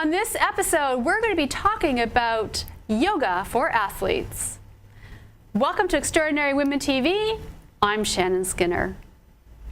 On this episode, we're going to be talking about yoga for athletes. Welcome to Extraordinary Women TV. I'm Shannon Skinner.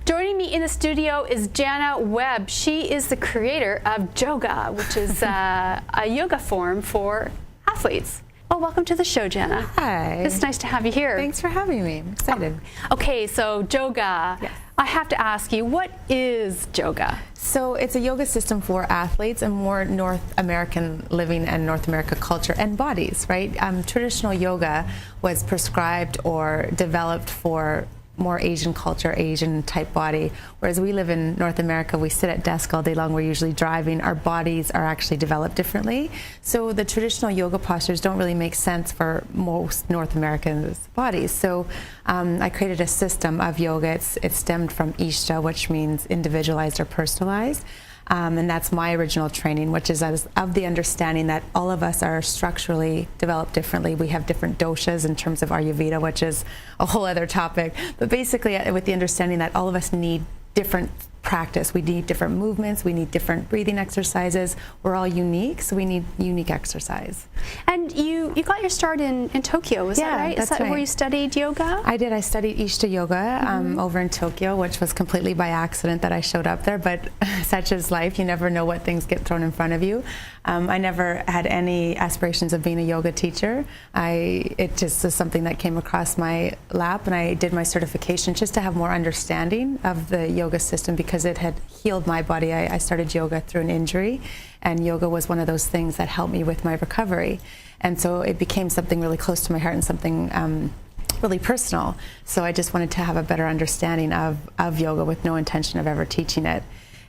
Joining me in the studio is Jana Webb. She is the creator of JOGA, which is a yoga form for athletes. Well, welcome to the show, Jana. Hi. It's nice to have you here. Thanks for having me. I'm excited. Okay, so JOGA. Yes. I have to ask you, what is JOGA? So it's a yoga system for athletes and more North American living and North America culture and bodies, right? Traditional yoga was prescribed or developed for more Asian culture, Asian type body, whereas we live in North America, we sit at desk all day long, we're usually driving, our bodies are actually developed differently. So the traditional yoga postures don't really make sense for most North Americans' bodies. So I created a system of yoga. It stemmed from Ishta, which means individualized or personalized. And that's my original training, which is of the understanding that all of us are structurally developed differently. We have different doshas in terms of Ayurveda, which is a whole other topic. But basically, with the understanding that all of us need different practice. We need different movements. We need different breathing exercises. We're all unique, so we need unique exercise. And you got your start in Tokyo, is that right? That's is that right. where you studied yoga? I did. I studied Ishta Yoga over in Tokyo, which was completely by accident that I showed up there, but such is life. You never know what things get thrown in front of you. I never had any aspirations of being a yoga teacher. It just was something that came across my lap, and I did my certification just to have more understanding of the yoga system because it had healed my body. I started yoga through an injury, and yoga was one of those things that helped me with my recovery. And so it became something really close to my heart and something really personal. So I just wanted to have a better understanding of yoga with no intention of ever teaching it.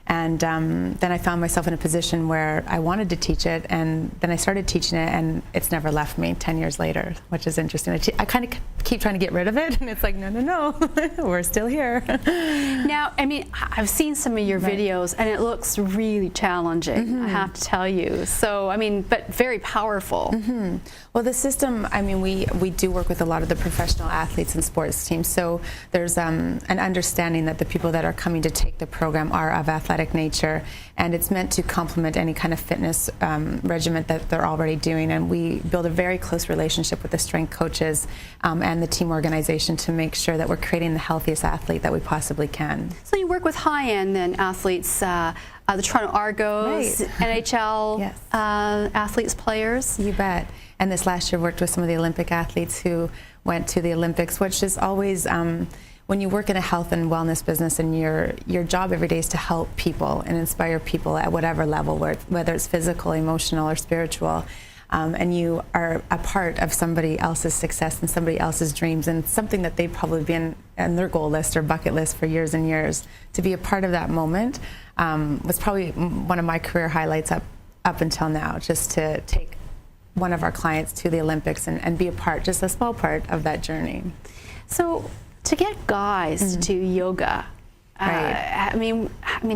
And then I found myself in a position where I wanted to teach it, and then I started teaching it, and it's never left me 10 years later, which is interesting. I kind of keep trying to get rid of it, and it's like, no, we're still here. Now, I mean, I've seen some of your videos, and it looks really challenging, I have to tell you. So, I mean, but very powerful. Well, the system, I mean, we do work with a lot of the professional athletes and sports teams, so there's an understanding that the people that are coming to take the program are of athletic nature, and it's meant to complement any kind of fitness regimen that they're already doing, and we build a very close relationship with the strength coaches and the team organization to make sure that we're creating the healthiest athlete that we possibly can. So you work with high-end then athletes, the Toronto Argos, Right. NHL Yes. athletes, players. You bet. And this last year worked with some of the Olympic athletes who went to the Olympics, which is always when you work in a health and wellness business, and your job every day is to help people and inspire people at whatever level, whether it's physical, emotional, or spiritual, and you are a part of somebody else's success and somebody else's dreams, and something that they've probably been on their goal list or bucket list for years and years. To be a part of that moment was probably one of my career highlights up until now, just to take one of our clients to the Olympics and be a part, just a small part of that journey. So to get guys to yoga, Right. I mean,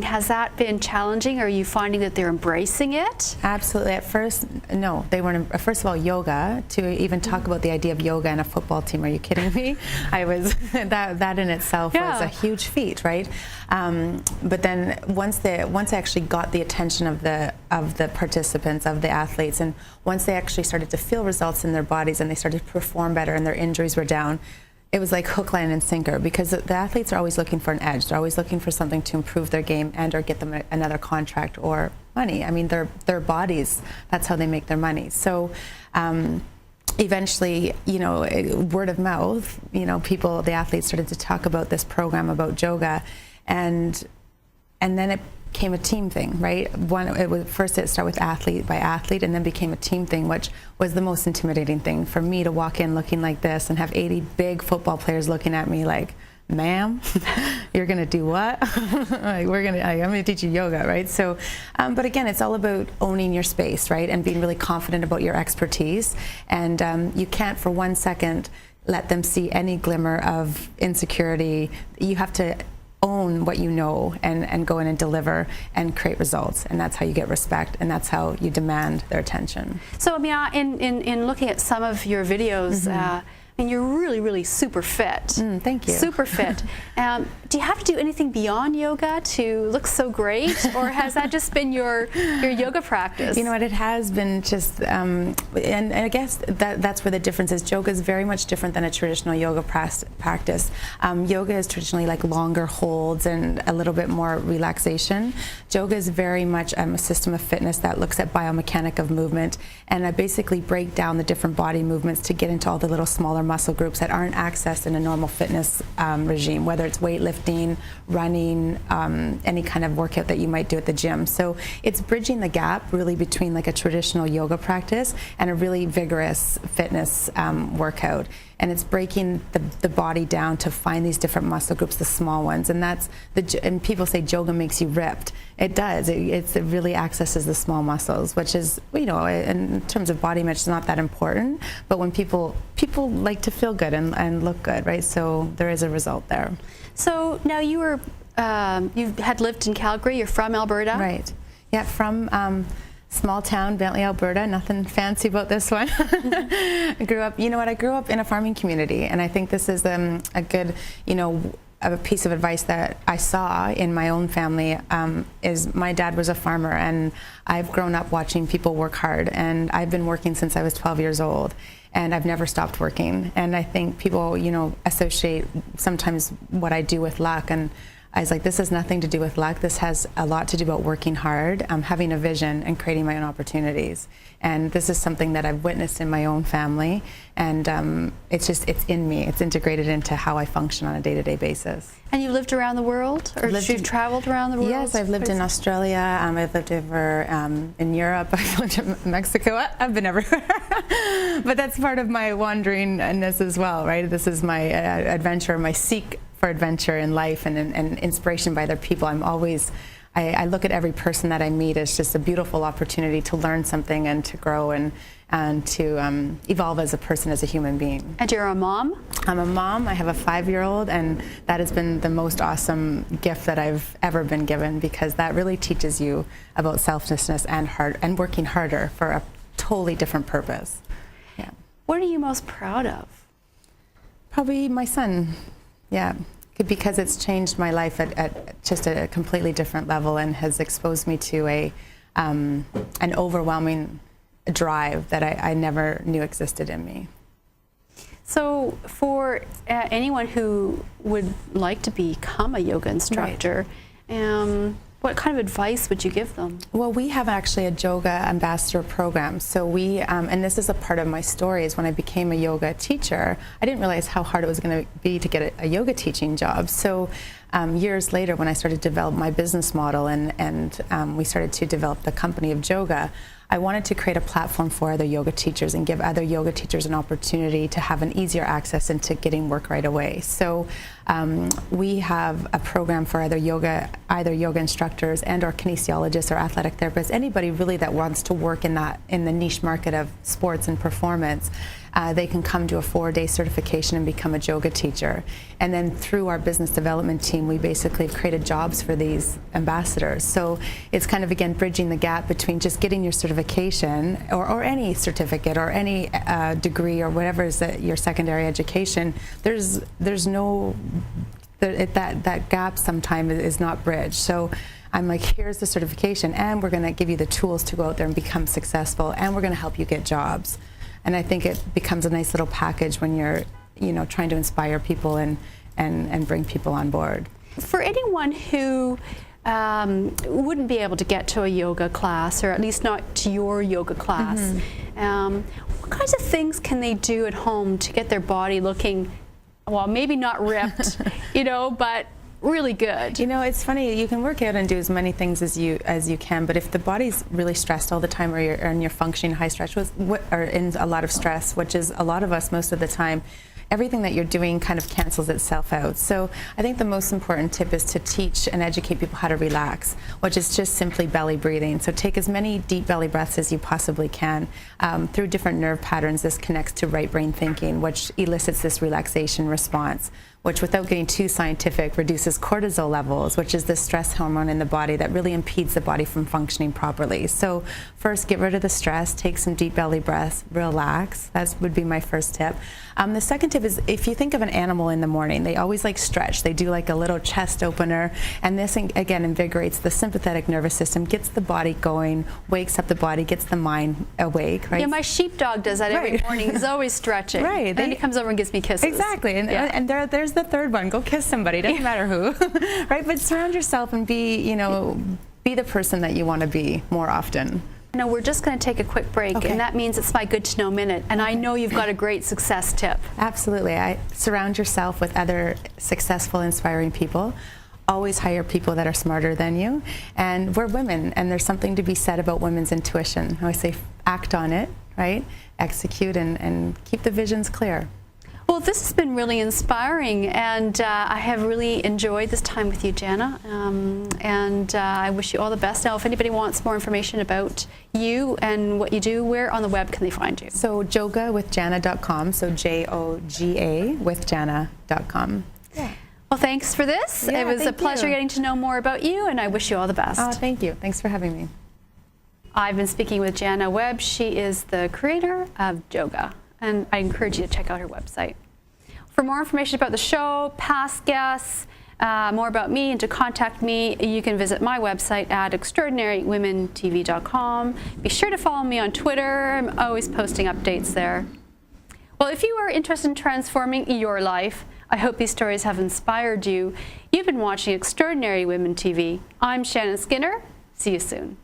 has that been challenging? Are you finding that they're embracing it? Absolutely. At first, no, they weren't. First of all, yoga, to even talk about the idea of yoga and a football team, are you kidding me? I was, that in itself was a huge feat, right? But then once I actually got the attention of the participants, of the athletes, and once they actually started to feel results in their bodies and they started to perform better and their injuries were down, it was like hook, line, and sinker, because the athletes are always looking for an edge. They're always looking for something to improve their game and or get them another contract or money. I mean, their bodies, that's how they make their money. So eventually, word of mouth, the athletes started to talk about this program, about JOGA, and then it became a team thing, right? First it started with athlete by athlete, and then became a team thing, which was the most intimidating thing for me, to walk in looking like this and have 80 big football players looking at me like, ma'am, you're gonna do what? I'm gonna teach you yoga, right? So, but again, it's all about owning your space, right? And being really confident about your expertise. And you can't for 1 second let them see any glimmer of insecurity. You have to own what you know and go in and deliver and create results, and that's how you get respect, and that's how you demand their attention. So I mean, in looking at some of your videos, and you're really, really super fit. Thank you. Super fit. Do you have to do anything beyond yoga to look so great, or has that just been your yoga practice? You know what, it has been just, and I guess that's where the difference is. Yoga is very much different than a traditional yoga practice. Yoga is traditionally like longer holds and a little bit more relaxation. Yoga is very much a system of fitness that looks at biomechanic of movement, and I basically break down the different body movements to get into all the little smaller muscle groups that aren't accessed in a normal fitness regime, whether it's weightlifting, running, any kind of workout that you might do at the gym. So it's bridging the gap really between like a traditional yoga practice and a really vigorous fitness workout. And it's breaking the body down to find these different muscle groups, the small ones. And and people say yoga makes you ripped. It does. It really accesses the small muscles, which is, you know, in terms of body image, it's not that important. But when people like to feel good and look good, right? So there is a result there. So now you had lived in Calgary. You're from Alberta, right? Yeah, from small town, Bentley, Alberta. Nothing fancy about this one. I grew up. You know what? I grew up in a farming community, and I think this is a good, you know, a piece of advice that I saw in my own family is my dad was a farmer, and I've grown up watching people work hard, and I've been working since I was 12 years old. And I've never stopped working. And I think people, you know, associate sometimes what I do with luck. And I was like, this has nothing to do with luck. This has a lot to do about working hard, having a vision, and creating my own opportunities. And this is something that I've witnessed in my own family. And it's in me. It's integrated into how I function on a day-to-day basis. And you've lived around the world? Or you've traveled around the world? Yes, I've lived in Australia. I've lived over in Europe. I've lived in Mexico. I've been everywhere. But that's part of my wanderingness as well, right? This is my adventure, my seek for adventure in life and inspiration by other people. I look at every person that I meet as just a beautiful opportunity to learn something and to grow and to evolve as a person, as a human being. And you're a mom? I'm a mom. I have a 5-year-old, and that has been the most awesome gift that I've ever been given, because that really teaches you about selflessness and working harder for a totally different purpose. Yeah. What are you most proud of? Probably my son. Yeah. Because it's changed my life at just a completely different level, and has exposed me to an overwhelming drive that I never knew existed in me. So for anyone who would like to become a yoga instructor, right, what kind of advice would you give them? Well, we have actually a JOGA ambassador program. So we, and this is a part of my story, is when I became a yoga teacher, I didn't realize how hard it was going to be to get a yoga teaching job. So years later, when I started to develop my business model and we started to develop the company of JOGA, I wanted to create a platform for other yoga teachers and give other yoga teachers an opportunity to have an easier access into getting work right away. So we have a program for either yoga instructors and or kinesiologists or athletic therapists, anybody really that wants to work in the niche market of sports and performance. They can come to a 4-day certification and become a yoga teacher. And then through our business development team, we basically have created jobs for these ambassadors. So it's kind of, again, bridging the gap between just getting your certification or any certificate or any degree or whatever is your secondary education. There's no, that gap sometimes is not bridged. So I'm like, here's the certification, and we're going to give you the tools to go out there and become successful, and we're going to help you get jobs. And I think it becomes a nice little package when you're, you know, trying to inspire people and bring people on board. For anyone who wouldn't be able to get to a yoga class, or at least not to your yoga class, what kinds of things can they do at home to get their body looking, well, maybe not ripped, you know, but really good? You know, it's funny, you can work out and do as many things as you can, but if the body's really stressed all the time, or you're functioning high stress, or in a lot of stress, which is a lot of us most of the time, everything that you're doing kind of cancels itself out. So I think the most important tip is to teach and educate people how to relax, which is just simply belly breathing. So take as many deep belly breaths as you possibly can. Through different nerve patterns, this connects to right brain thinking, which elicits this relaxation response. which, without getting too scientific, reduces cortisol levels, which is the stress hormone in the body that really impedes the body from functioning properly. So first, get rid of the stress, take some deep belly breaths, relax. That would be my first tip. The second tip is, if you think of an animal in the morning, they always like stretch. They do like a little chest opener, and this again invigorates the sympathetic nervous system, gets the body going, wakes up the body, gets the mind awake, right? Yeah, my sheepdog does that every morning. He's always stretching. Right. Then he comes over and gives me kisses. Exactly. And there's the third one. Go kiss somebody. Doesn't matter who. Right? But surround yourself and be the person that you want to be more often. No, we're just going to take a quick break, and that means it's my Good to Know Minute. And I know you've got a great success tip. Absolutely. Surround yourself with other successful, inspiring people. Always hire people that are smarter than you. And we're women, and there's something to be said about women's intuition. I always say act on it, right? Execute and keep the visions clear. Well, this has been really inspiring, and I have really enjoyed this time with you, Jana. I wish you all the best. Now, if anybody wants more information about you and what you do, where on the web can they find you? So jogawithjana.com, so JOGA with Jana.com. Yeah. Well, thanks for this. Yeah, it was a pleasure getting to know more about you, and I wish you all the best. Oh, thank you. Thanks for having me. I've been speaking with Jana Webb. She is the creator of JOGA, and I encourage you to check out her website. For more information about the show, past guests, more about me, and to contact me, you can visit my website at extraordinarywomentv.com. Be sure to follow me on Twitter. I'm always posting updates there. Well, if you are interested in transforming your life, I hope these stories have inspired you. You've been watching Extraordinary Women TV. I'm Shannon Skinner. See you soon.